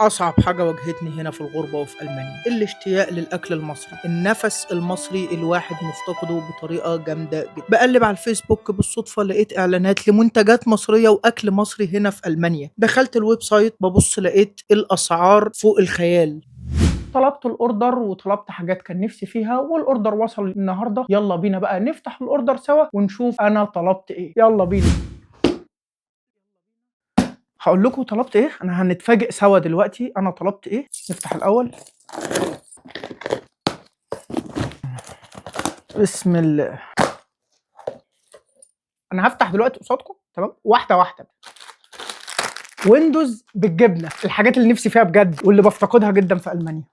أصعب حاجة واجهتني هنا في الغربة وفي ألمانيا الاشتياق للأكل المصري، النفس المصري الواحد مفتقده بطريقة جامدة جدا. بقلب على الفيسبوك بالصدفة لقيت إعلانات لمنتجات مصرية وأكل مصري هنا في ألمانيا. دخلت الويب سايت ببص لقيت الأسعار فوق الخيال. طلبت الاوردر وطلبت حاجات كان نفسي فيها والاوردر وصل النهارده. يلا بينا بقى نفتح الاوردر سوا ونشوف انا طلبت ايه. يلا بينا. هقول لكم طلبت ايه. انا هنتفاجئ سوا دلوقتي انا طلبت ايه. نفتح الاول. بسم الله. انا هفتح دلوقتي قصادكم تمام واحده واحده. ويندوز بالجبنه، الحاجات اللي نفسي فيها بجد واللي بفتقدها جدا في المانيا.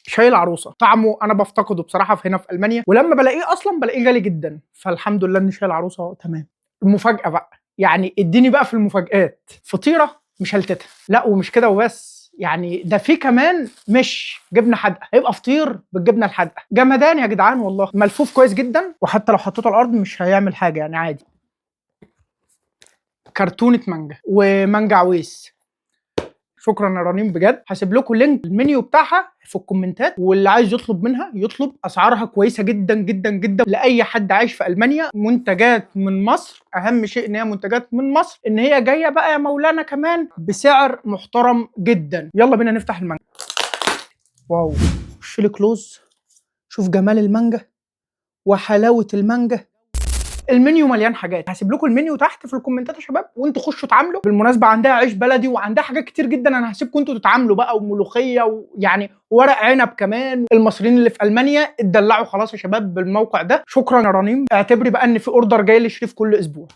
شاي العروسه طعمه انا بفتقده بصراحه في هنا في المانيا، ولما بلاقيه اصلا بلاقيه غالي جدا، فالحمد لله ان شاي العروسه تمام. المفاجاه بقى، يعني اديني بقى في المفاجآت. فطيره مشلتته، لا ومش كده وبس، يعني ده في كمان مش جبنه حادقه، هيبقى فطير بالجبنه الحادقه. جمدان يا جدعان والله، ملفوف كويس جدا وحتى لو حطيته على الارض مش هيعمل حاجه يعني عادي. كرتونه مانجا ومانجا عويس. شكرا يا رنيم بجد. هسيب لكم لينك المنيو بتاعها في الكومنتات، واللي عايز يطلب منها يطلب. اسعارها كويسه جدا جدا جدا لاي حد عايش في المانيا. منتجات من مصر، اهم شيء ان هي منتجات من مصر، ان هي جايه بقى يا مولانا كمان بسعر محترم جدا. يلا بينا نفتح المانجا. واو، خش لي كلوز. شوف جمال المانجا وحلاوه المانجا. المنيو مليان حاجات. هسيب لكم المنيو تحت في الكومنتات يا شباب، وانتوا خشوا اتعاملوا. بالمناسبه عندها عيش بلدي وعندها حاجات كتير جدا. انا هسيبكم انتوا تتعاملوا بقى، وملوخيه ويعني ورق عنب كمان. المصريين اللي في المانيا اتدلعوا خلاص يا شباب بالموقع ده. شكرا يا رنيم. اعتبري بقى ان في اوردر جاي لشريف كل اسبوع.